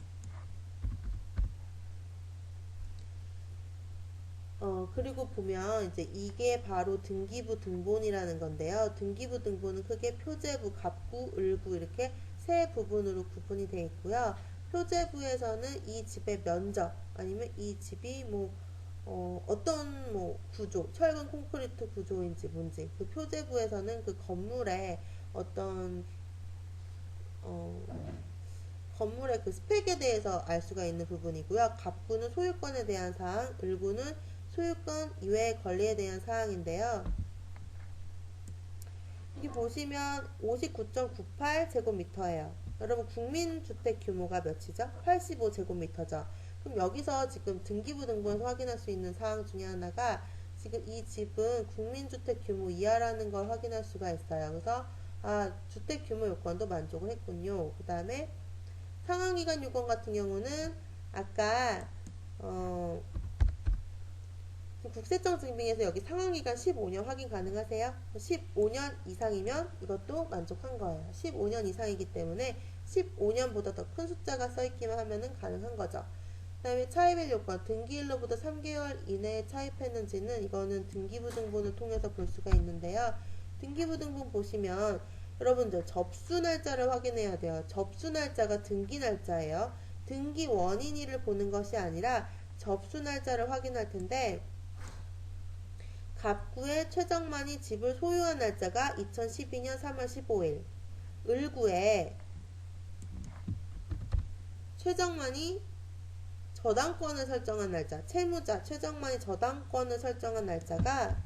그리고 보면 이제 이게 바로 등기부 등본이라는 건데요. 등기부 등본은 크게 표제부, 갑구, 을구 이렇게 세 부분으로 구분이 되어 있고요. 표제부에서는 이 집의 면적 아니면 이 집이 어떤 구조, 철근 콘크리트 구조인지 뭔지 그 표제부에서는 그 건물의 어떤 건물의 그 스펙에 대해서 알 수가 있는 부분이고요. 갑구는 소유권에 대한 사항, 을구는 소유권 이외의 권리에 대한 사항인데요. 여기 보시면 59.98제곱미터예요. 여러분 국민주택 규모가 몇이죠? 85제곱미터죠. 그럼 여기서 지금 등기부 등본에서 확인할 수 있는 사항 중에 하나가 지금 이 집은 국민주택 규모 이하라는 걸 확인할 수가 있어요. 그래서 주택 규모 요건도 만족을 했군요. 그 다음에 상환기간 요건 같은 경우는 아까 국세청 증빙에서 여기 상환기간 15년 확인 가능하세요? 15년 이상이면 이것도 만족한 거예요. 15년 이상이기 때문에 15년보다 더 큰 숫자가 써있기만 하면은 가능한 거죠. 그 다음에 차입일 요건, 등기일로부터 3개월 이내에 차입했는지는 이거는 등기부 등본을 통해서 볼 수가 있는데요. 등기부 등본 보시면 여러분들 접수 날짜를 확인해야 돼요. 접수 날짜가 등기 날짜예요. 등기 원인일을 보는 것이 아니라 접수 날짜를 확인할 텐데 갑구의 최정만이 집을 소유한 날짜가 2012년 3월 15일, 을구의 최정만이 저당권을 설정한 날짜, 채무자 최정만이 저당권을 설정한 날짜가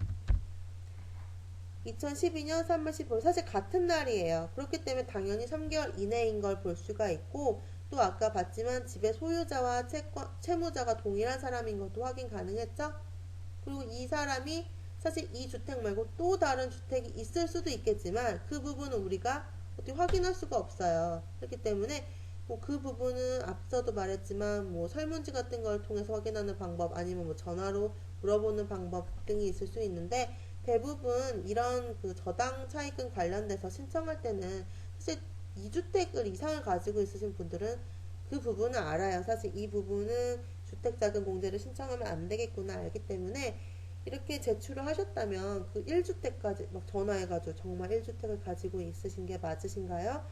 2012년 3월 15일, 사실 같은 날이에요. 그렇기 때문에 당연히 3개월 이내인 걸 볼 수가 있고, 또 아까 봤지만 집의 소유자와 채무자가 동일한 사람인 것도 확인 가능했죠? 그리고 이 사람이 사실 이 주택 말고 또 다른 주택이 있을 수도 있겠지만 그 부분은 우리가 어떻게 확인할 수가 없어요. 그렇기 때문에 그 부분은 앞서도 말했지만 설문지 같은 걸 통해서 확인하는 방법 아니면 전화로 물어보는 방법 등이 있을 수 있는데 대부분 이런 그 저당 차익금 관련돼서 신청할 때는 사실 2주택을 이상을 가지고 있으신 분들은 그 부분을 알아요. 사실 이 부분은 주택자금 공제를 신청하면 안 되겠구나 알기 때문에 이렇게 제출을 하셨다면 그 1주택까지 막 전화해가지고 정말 1주택을 가지고 있으신 게 맞으신가요?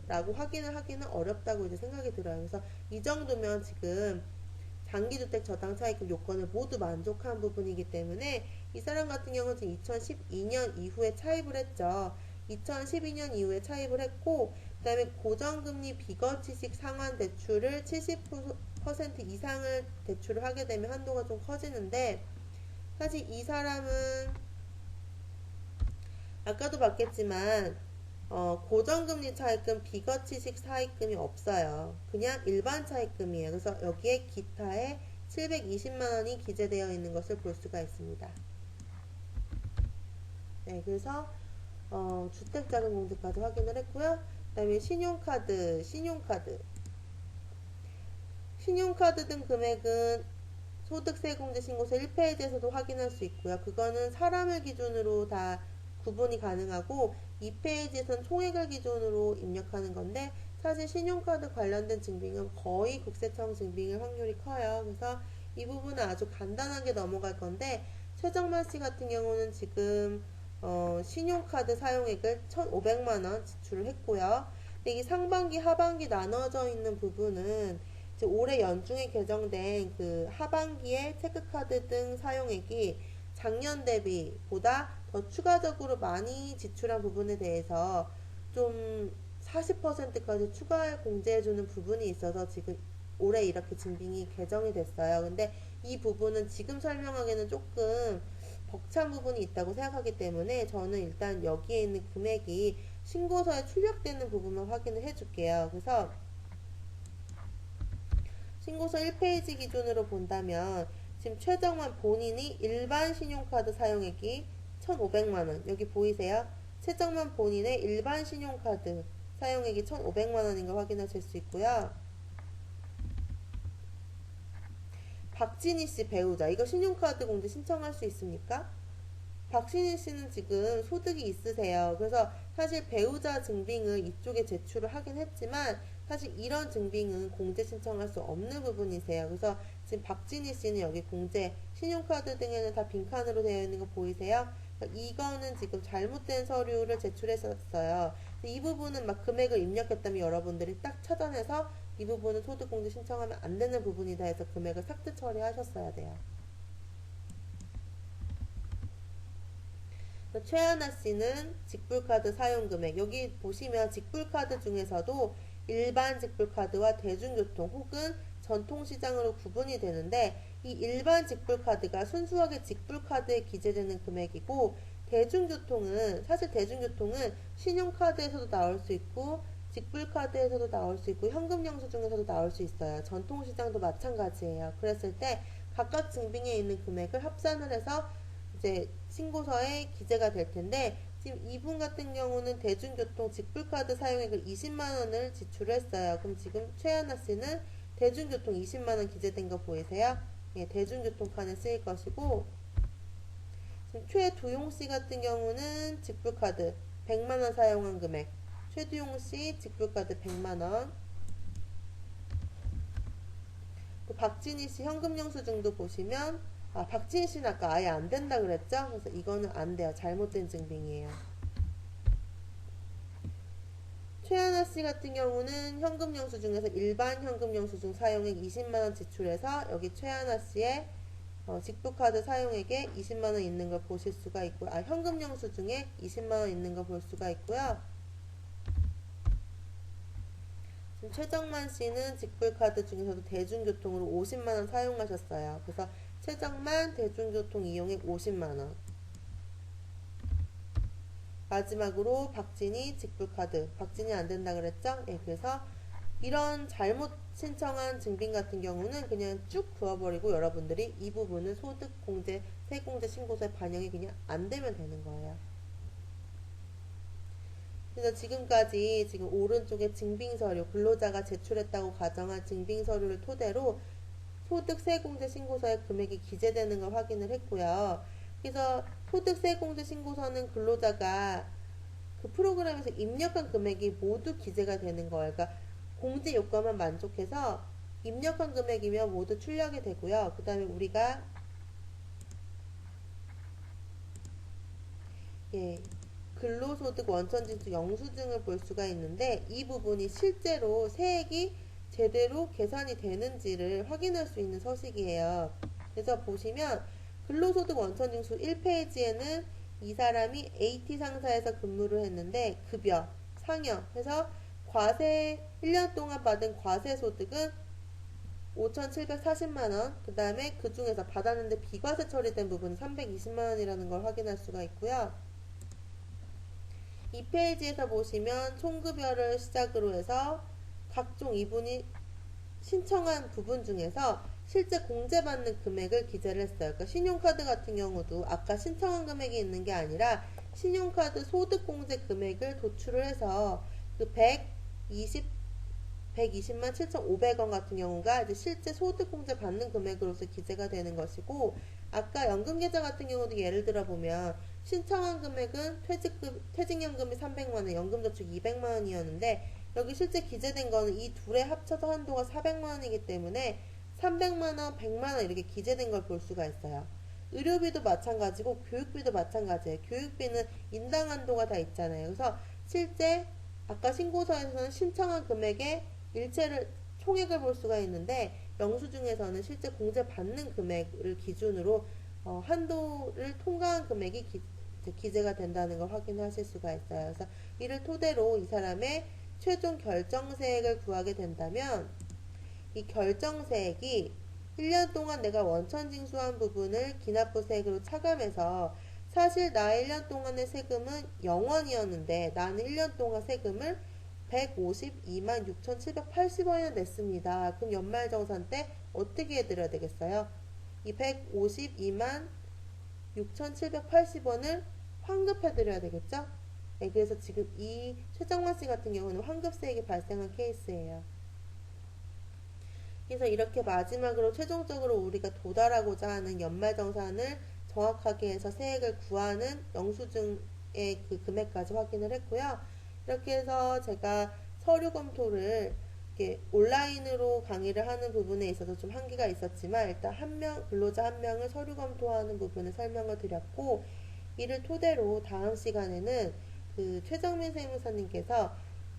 라고 확인을 하기는 어렵다고 이제 생각이 들어요. 그래서 이 정도면 지금 장기주택 저당 차익금 요건을 모두 만족한 부분이기 때문에 이 사람 같은 경우는 지금 2012년 이후에 차입을 했죠. 2012년 이후에 차입을 했고 그 다음에 고정금리 비거치식 상환 대출을 70% 이상을 대출을 하게 되면 한도가 좀 커지는데 사실 이 사람은 아까도 봤겠지만 고정금리 차입금 비거치식 차입금이 없어요. 그냥 일반 차입금이에요. 그래서 여기에 기타에 720만원이 기재되어 있는 것을 볼 수가 있습니다. 네, 그래서 주택자금 공제까지 확인을 했고요. 다음에 신용카드 등 금액은 소득세공제신고서 1페이지에서도 확인할 수 있고요. 그거는 사람을 기준으로 다 구분이 가능하고 2페이지에서는 총액을 기준으로 입력하는 건데 사실 신용카드 관련된 증빙은 거의 국세청 증빙일 확률이 커요. 그래서 이 부분은 아주 간단하게 넘어갈 건데 최정만 씨 같은 경우는 지금 신용카드 사용액을 1,500만원 지출을 했고요. 근데 이 상반기, 하반기 나눠져 있는 부분은 이제 올해 연중에 개정된 그 하반기에 체크카드 등 사용액이 작년 대비보다 더 추가적으로 많이 지출한 부분에 대해서 좀 40%까지 추가 공제해주는 부분이 있어서 지금 올해 이렇게 증빙이 개정이 됐어요. 근데 이 부분은 지금 설명하기에는 조금 벅찬 부분이 있다고 생각하기 때문에 저는 일단 여기에 있는 금액이 신고서에 출력되는 부분만 확인을 해줄게요. 그래서 신고서 1페이지 기준으로 본다면 지금 최정만 본인이 일반 신용카드 사용액이 1,500만원 여기 보이세요? 최정만 본인의 일반 신용카드 사용액이 1,500만원인 걸 확인하실 수 있고요. 박진희 씨 배우자 이거 신용카드 공제 신청할 수 있습니까? 박진희 씨는 지금 소득이 있으세요. 그래서 사실 배우자 증빙을 이쪽에 제출을 하긴 했지만 사실 이런 증빙은 공제 신청할 수 없는 부분이세요. 그래서 지금 박진희 씨는 여기 공제, 신용카드 등에는 다 빈칸으로 되어 있는 거 보이세요? 그러니까 이거는 지금 잘못된 서류를 제출했었어요. 이 부분은 막 금액을 입력했다면 여러분들이 딱 찾아내서 이 부분은 소득공제 신청하면 안 되는 부분이다 해서 금액을 삭제 처리하셨어야 돼요. 최하나 씨는 직불카드 사용금액 여기 보시면 직불카드 중에서도 일반 직불카드와 대중교통 혹은 전통시장으로 구분이 되는데 이 일반 직불카드가 순수하게 직불카드에 기재되는 금액이고 대중교통은 사실 대중교통은 신용카드에서도 나올 수 있고 직불카드에서도 나올 수 있고 현금영수증에서도 나올 수 있어요. 전통시장도 마찬가지예요. 그랬을 때 각각 증빙에 있는 금액을 합산을 해서 이제 신고서에 기재가 될 텐데 지금 이분 같은 경우는 대중교통 직불카드 사용액을 20만원을 지출했어요. 그럼 지금 최하나 씨는 대중교통 20만원 기재된 거 보이세요? 예, 대중교통 칸에 쓰일 것이고 지금 최두용 씨 같은 경우는 직불카드 100만원 사용한 금액 최두용 씨 직불카드 100만원 또 박진희 씨 현금영수증도 보시면 박진희 씨는 아까 아예 안 된다 그랬죠? 그래서 이거는 안 돼요. 잘못된 증빙이에요. 최하나 씨 같은 경우는 현금영수증에서 일반 현금영수증 사용액 20만원 지출해서 여기 최하나 씨의 직불카드 사용액에 20만원 있는 걸 보실 수가 있고요. 현금영수증에 20만원 있는 걸 볼 수가 있고요. 지금 최정만 씨는 직불카드 중에서도 대중교통으로 50만원 사용하셨어요. 그래서 최정만 대중교통 이용액 50만원 마지막으로 박진희 직불카드 박진희 안된다 그랬죠? 예, 그래서 이런 잘못 신청한 증빙 같은 경우는 그냥 쭉 그어버리고 여러분들이 이 부분은 소득공제 세액공제 신고서에 반영이 그냥 안되면 되는 거예요. 그래서 지금까지 지금 오른쪽에 증빙서류 근로자가 제출했다고 가정한 증빙서류를 토대로 소득세공제 신고서에 금액이 기재되는 걸 확인을 했고요. 그래서 소득세공제 신고서는 근로자가 그 프로그램에서 입력한 금액이 모두 기재가 되는 거예요. 그러니까 공제 요건만 만족해서 입력한 금액이면 모두 출력이 되고요. 그 다음에 우리가 근로소득 원천징수 영수증을 볼 수가 있는데 이 부분이 실제로 세액이 제대로 계산이 되는지를 확인할 수 있는 서식이에요. 그래서 보시면 근로소득 원천징수 1페이지에는 이 사람이 AT 상사에서 근무를 했는데 급여, 상여 해서 과세 1년 동안 받은 과세소득은 5,740만원 그 다음에 그 중에서 받았는데 비과세 처리된 부분은 320만원이라는 걸 확인할 수가 있고요. 이 페이지에서 보시면 총급여를 시작으로 해서 각종 이분이 신청한 부분 중에서 실제 공제받는 금액을 기재를 했어요. 그러니까 신용카드 같은 경우도 아까 신청한 금액이 있는 게 아니라 신용카드 소득공제 금액을 도출을 해서 그 120만 7,500원 같은 경우가 이제 실제 소득공제 받는 금액으로서 기재가 되는 것이고, 아까 연금계좌 같은 경우도 예를 들어 보면 신청한 금액은 퇴직연금이 300만원, 연금저축 200만원이었는데 여기 실제 기재된 거는 이 둘의 합쳐서 한도가 400만원이기 때문에 300만원, 100만원 이렇게 기재된 걸 볼 수가 있어요. 의료비도 마찬가지고 교육비도 마찬가지예요. 교육비는 인당 한도가 다 있잖아요. 그래서 실제 아까 신고서에서는 신청한 금액의 일체를 총액을 볼 수가 있는데 영수증에서는 실제 공제 받는 금액을 기준으로 한도를 통과한 금액이 기재가 된다는 걸 확인하실 수가 있어요. 그래서 이를 토대로 이 사람의 최종 결정세액을 구하게 된다면 이 결정세액이 1년 동안 내가 원천 징수한 부분을 기납부세액으로 차감해서 사실 나 1년 동안의 세금은 0원이었는데 나는 1년 동안 세금을 152만 6,780원이나 냈습니다. 그럼 연말정산 때 어떻게 해드려야 되겠어요? 이 152만 6,780원을 환급해드려야 되겠죠? 네, 그래서 지금 이 최정만 씨 같은 경우는 환급세액이 발생한 케이스예요. 그래서 이렇게 마지막으로 최종적으로 우리가 도달하고자 하는 연말정산을 정확하게 해서 세액을 구하는 영수증의 그 금액까지 확인을 했고요. 이렇게 해서 제가 서류 검토를 이렇게 온라인으로 강의를 하는 부분에 있어서 좀 한계가 있었지만 일단 근로자 한 명을 서류 검토하는 부분을 설명을 드렸고, 이를 토대로 다음 시간에는 그 최정민 세무사님께서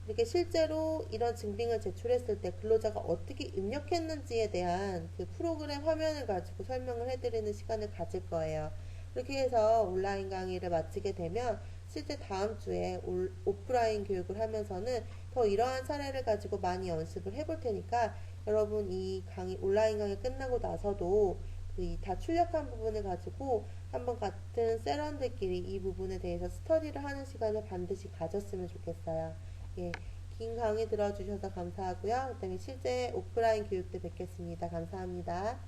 이렇게 실제로 이런 증빙을 제출했을 때 근로자가 어떻게 입력했는지에 대한 그 프로그램 화면을 가지고 설명을 해드리는 시간을 가질 거예요. 그렇게 해서 온라인 강의를 마치게 되면 실제 다음 주에 오프라인 교육을 하면서는 더 이러한 사례를 가지고 많이 연습을 해볼 테니까 여러분 이 온라인 강의 끝나고 나서도 그 다 출력한 부분을 가지고 한번 같은 세런들끼리 이 부분에 대해서 스터디를 하는 시간을 반드시 가졌으면 좋겠어요. 예, 긴 강의 들어주셔서 감사하고요. 그다음에 실제 오프라인 교육 때 뵙겠습니다. 감사합니다.